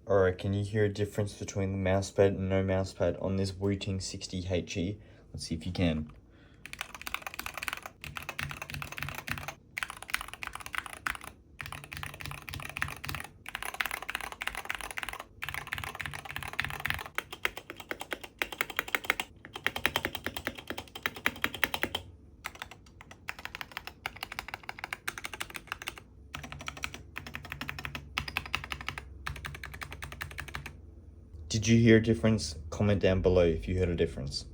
Alright, can you hear a difference between the mousepad and no mousepad on this Wooting 60HE? Let's see if you can. Did you hear a difference? Comment down below if you heard a difference.